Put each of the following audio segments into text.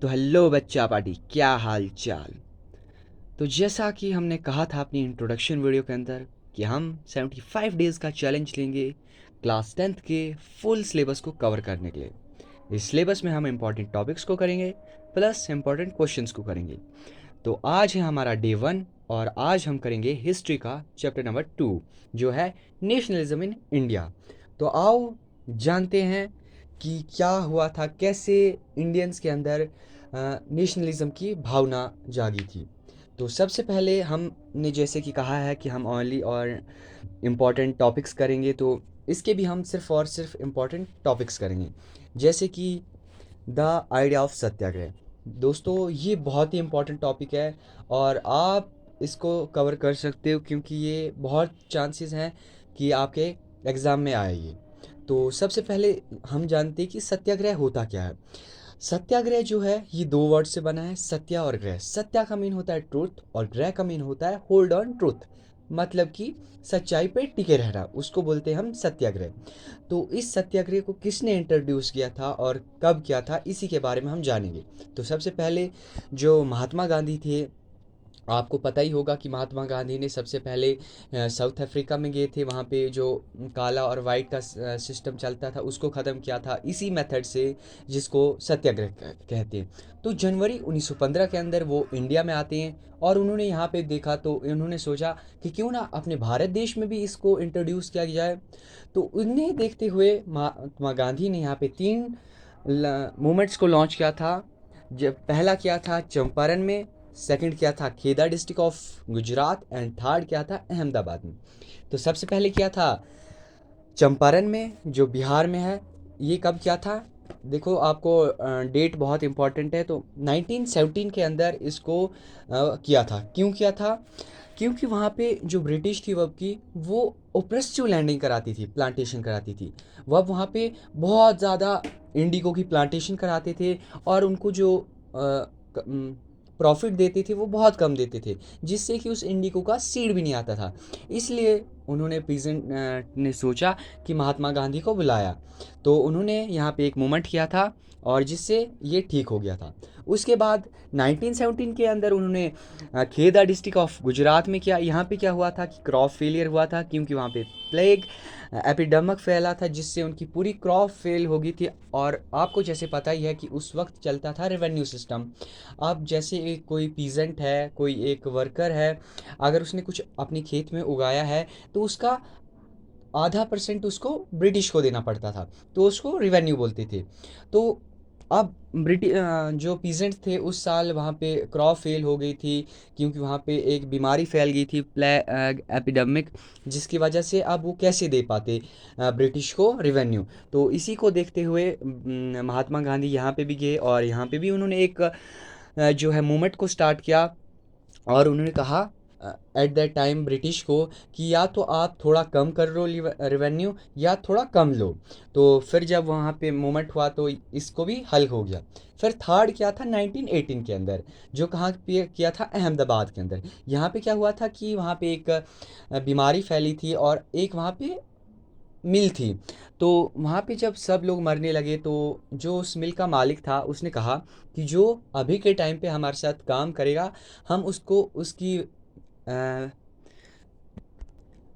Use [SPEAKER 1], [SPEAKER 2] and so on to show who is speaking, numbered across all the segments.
[SPEAKER 1] तो हेलो बच्चा पार्टी, क्या हाल चाल। तो जैसा कि हमने कहा था अपनी इंट्रोडक्शन वीडियो के अंदर कि हम 75 डेज़ का चैलेंज लेंगे क्लास 10th के फुल सिलेबस को कवर करने के लिए। इस सिलेबस में हम इम्पॉर्टेंट टॉपिक्स को करेंगे प्लस इम्पॉर्टेंट क्वेश्चंस को करेंगे। तो आज है हमारा डे 1 और आज हम करेंगे हिस्ट्री का चैप्टर नंबर 2 जो है नेशनलिज्म इन इंडिया। तो आओ जानते हैं कि क्या हुआ था, कैसे इंडियंस के अंदर नेशनलिज्म की भावना जागी थी। तो सबसे पहले हमने जैसे कि कहा है कि हम ओनली और इम्पॉर्टेंट टॉपिक्स करेंगे, तो इसके भी हम सिर्फ और सिर्फ इम्पॉर्टेंट टॉपिक्स करेंगे, जैसे कि द आइडिया ऑफ सत्याग्रह। दोस्तों ये बहुत ही इम्पोर्टेंट टॉपिक है और आप इसको कवर कर सकते हो क्योंकि ये बहुत चांसेस हैं कि आपके एग्ज़ाम में आए ये। तो सबसे पहले हम जानते हैं कि सत्याग्रह होता क्या है। सत्याग्रह जो है ये दो वर्ड से बना है, सत्या और ग्रह। सत्या का मीन होता है ट्रूथ और ग्रह का मीन होता है होल्ड ऑन ट्रूथ, मतलब कि सच्चाई पे टिके रहना, उसको बोलते हैं हम सत्याग्रह। तो इस सत्याग्रह को किसने इंट्रोड्यूस किया था और कब किया था, इसी के बारे में हम जानेंगे। तो सबसे पहले जो महात्मा गांधी थे, आपको पता ही होगा कि महात्मा गांधी ने सबसे पहले साउथ अफ्रीका में गए थे, वहाँ पे जो काला और वाइट का सिस्टम चलता था उसको ख़त्म किया था इसी मेथड से, जिसको सत्याग्रह कहते हैं। तो जनवरी 1915 के अंदर वो इंडिया में आते हैं और उन्होंने यहाँ पे देखा तो उन्होंने सोचा कि क्यों ना अपने भारत देश में भी इसको इंट्रोड्यूस किया जाए। तो उन्हें देखते हुए महात्मा गांधी ने यहाँ पे 3 मूवमेंट्स को लॉन्च किया था। जब पहला किया था चंपारण में, सेकंड किया था Kheda district of Gujarat and third किया था अहमदाबाद में। तो सबसे पहले किया था चंपारण में जो बिहार में है। ये कब किया था, देखो आपको डेट बहुत इंपॉर्टेंट है। तो 1917 के अंदर इसको किया था। क्यों किया था, क्योंकि वहाँ पे जो ब्रिटिश थी वब की, वो ओप्रेसिव लैंडिंग कराती थी, प्लांटेशन कराती थी। वह वहाँ पे बहुत ज़्यादा इंडिगो की प्लांटेशन कराते थे और उनको जो प्रॉफिट देते थे वो बहुत कम देते थे, जिससे कि उस इंडिगो का सीड भी नहीं आता था। इसलिए उन्होंने पीजेंट ने सोचा कि महात्मा गांधी को बुलाया, तो उन्होंने यहाँ पे एक मूवमेंट किया था और जिससे ये ठीक हो गया था। उसके बाद 1917 के अंदर उन्होंने खेदा डिस्ट्रिक्ट ऑफ गुजरात में किया। यहाँ पे क्या हुआ था कि क्रॉप फेलियर हुआ था, क्योंकि वहाँ पे प्लेग एपिडेमिक फैला था जिससे उनकी पूरी क्रॉप फेल हो गई थी। और आपको जैसे पता ही है कि उस वक्त चलता था रेवेन्यू सिस्टम। अब जैसे एक कोई पीजेंट है, कोई एक वर्कर है, अगर उसने कुछ अपनी खेत में उगाया है तो उसका आधा परसेंट उसको ब्रिटिश को देना पड़ता था, तो उसको रिवेन्यू बोलते थे। तो अब जो पीजेंट थे उस साल वहाँ पे क्रॉप फेल हो गई थी, क्योंकि वहाँ पे एक बीमारी फैल गई थी, प्लेग एपिडेमिक, जिसकी वजह से अब वो कैसे दे पाते ब्रिटिश को रिवेन्यू। तो इसी को देखते हुए महात्मा गांधी यहाँ पे भी गए और यहाँ पे भी उन्होंने एक जो है मूवमेंट को स्टार्ट किया। और उन्होंने कहा एट दैट टाइम ब्रिटिश को कि या तो आप थोड़ा कम कर लो रेवेन्यू या थोड़ा कम लो। तो फिर जब वहाँ पे मूवमेंट हुआ तो इसको भी हल हो गया। फिर थर्ड क्या था 1918 के अंदर, जो कहाँ पे किया था, अहमदाबाद के अंदर। यहाँ पे क्या हुआ था कि वहाँ पे एक बीमारी फैली थी और एक वहाँ पे मिल थी। तो वहाँ पे जब सब लोग मरने लगे तो जो उस मिल का मालिक था उसने कहा कि जो अभी के टाइम पे हमारे साथ काम करेगा, हम उसको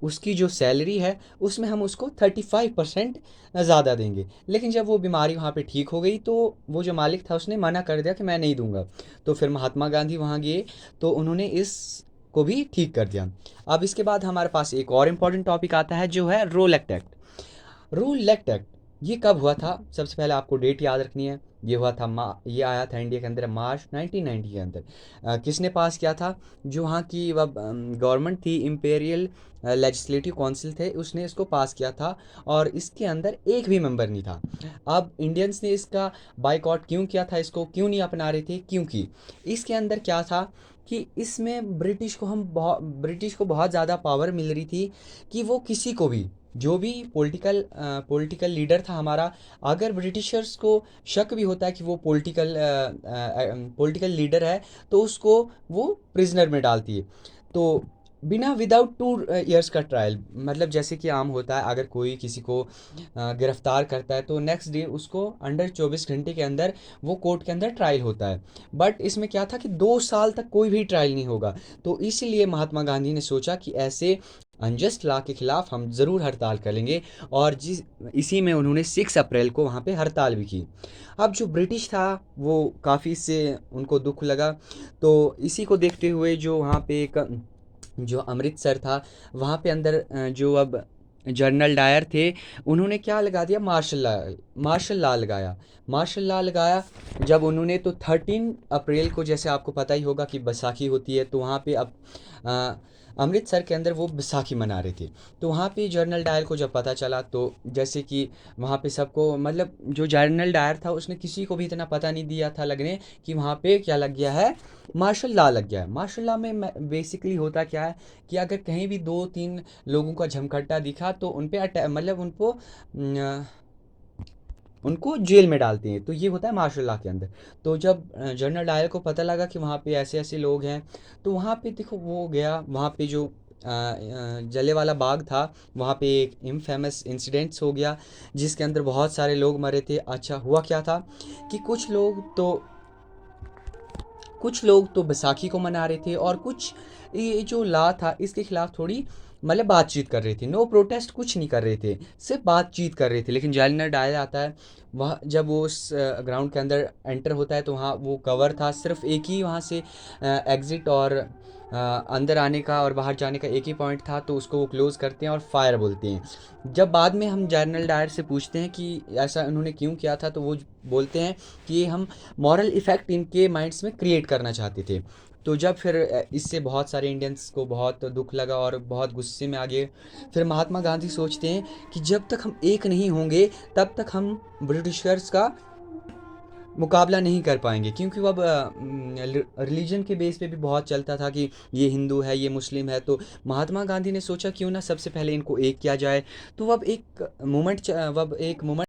[SPEAKER 1] उसकी जो सैलरी है उसमें हम उसको 35% ज़्यादा देंगे। लेकिन जब वो बीमारी वहाँ पे ठीक हो गई तो वो जो मालिक था उसने मना कर दिया कि मैं नहीं दूंगा। तो फिर महात्मा गांधी वहाँ गए तो उन्होंने इस को भी ठीक कर दिया। अब इसके बाद हमारे पास एक और इम्पॉर्टेंट टॉपिक आता है जो है role act. Rule act act ये कब हुआ था, सबसे पहले आपको डेट याद रखनी है। ये हुआ था ये आया था इंडिया के अंदर मार्च 1990 के अंदर। किसने पास किया था, जो वहाँ की वह गवर्नमेंट थी, इम्पेरियल लेजिस्लेटिव काउंसिल थे, उसने इसको पास किया था और इसके अंदर एक भी मेंबर नहीं था। अब इंडियंस ने इसका बाइकआउट क्यों किया था, इसको क्यों नहीं अपना रहे थे, क्योंकि इसके अंदर क्या था कि इसमें ब्रिटिश को बहुत ज़्यादा पावर मिल रही थी कि वो किसी को भी, जो भी पॉलिटिकल लीडर था हमारा, अगर ब्रिटिशर्स को शक भी होता है कि वो पॉलिटिकल लीडर है तो उसको वो प्रिजनर में डालती है। तो बिना विदाउट 2 इयर्स का ट्रायल, मतलब जैसे कि आम होता है अगर कोई किसी को गिरफ्तार करता है तो नेक्स्ट डे उसको अंडर 24 घंटे के अंदर वो कोर्ट के अंदर ट्रायल होता है। बट इसमें क्या था कि 2 साल तक कोई भी ट्रायल नहीं होगा। तो इसीलिए महात्मा गांधी ने सोचा कि ऐसे अनजस्ट लॉ के खिलाफ हम ज़रूर हड़ताल करेंगे। और जिस इसी में उन्होंने 6 अप्रैल को वहाँ पे हड़ताल भी की। अब जो ब्रिटिश था वो काफ़ी इससे उनको दुख लगा। तो इसी को देखते हुए जो वहाँ पे एक जो अमृतसर था वहाँ पे अंदर जो अब जनरल डायर थे उन्होंने क्या लगा दिया, मार्शल लॉ लगाया। मार्शल लॉ लगाया जब उन्होंने, तो 13 अप्रैल को जैसे आपको पता ही होगा कि बैसाखी होती है, तो वहाँ पे अब अ, अमृतसर के अंदर वो बैसाखी मना रहे थे। तो वहाँ पे जनरल डायर को जब पता चला तो जैसे कि वहाँ पे सबको, मतलब जो जनरल डायर था उसने किसी को भी इतना पता नहीं दिया था लगने कि वहाँ पे क्या लग गया है, मार्शल लॉ लग गया है। मार्शल लॉ में बेसिकली होता क्या है कि अगर कहीं भी 2-3 लोगों का झमकट्टा दिखा तो उन पे मतलब उनको उनको जेल में डालते हैं। तो ये होता है मार्शल लॉ के अंदर। तो जब जनरल डायर को पता लगा कि वहाँ पे ऐसे ऐसे लोग हैं, तो वहाँ पे देखो वो गया, वहाँ पे जो जलियांवाला बाग था वहाँ पे एक इनफेमस इंसिडेंट्स हो गया जिसके अंदर बहुत सारे लोग मरे थे। अच्छा हुआ क्या था कि कुछ लोग तो बैसाखी को मना रहे थे और कुछ ये जो लॉ था इसके खिलाफ थोड़ी मतलब बातचीत कर रहे थे। नो प्रोटेस्ट कुछ नहीं कर रहे थे, सिर्फ बातचीत कर रहे थे। लेकिन जनरल डायर आता है, वह जब वो उस ग्राउंड के अंदर एंटर होता है तो वहाँ वो कवर था, सिर्फ एक ही वहाँ से एग्ज़िट और अंदर आने का और बाहर जाने का एक ही पॉइंट था। तो उसको वो क्लोज़ करते हैं और फायर बोलते हैं। जब बाद में हम जनरल डायर से पूछते हैं कि ऐसा उन्होंने क्यों किया था, तो वो बोलते हैं कि ये हम मॉरल इफ़ेक्ट इनके माइंड्स में क्रिएट करना चाहते थे। तो जब फिर इससे बहुत सारे इंडियंस को बहुत दुख लगा और बहुत गुस्से में आ गए। फिर महात्मा गांधी सोचते हैं कि जब तक हम एक नहीं होंगे तब तक हम ब्रिटिशर्स का मुकाबला नहीं कर पाएंगे। क्योंकि वो अब रिलीजन के बेस पे भी बहुत चलता था कि ये हिंदू है ये मुस्लिम है। तो महात्मा गांधी ने सोचा क्यों ना सबसे पहले इनको एक किया जाए। तो अब एक मोमेंट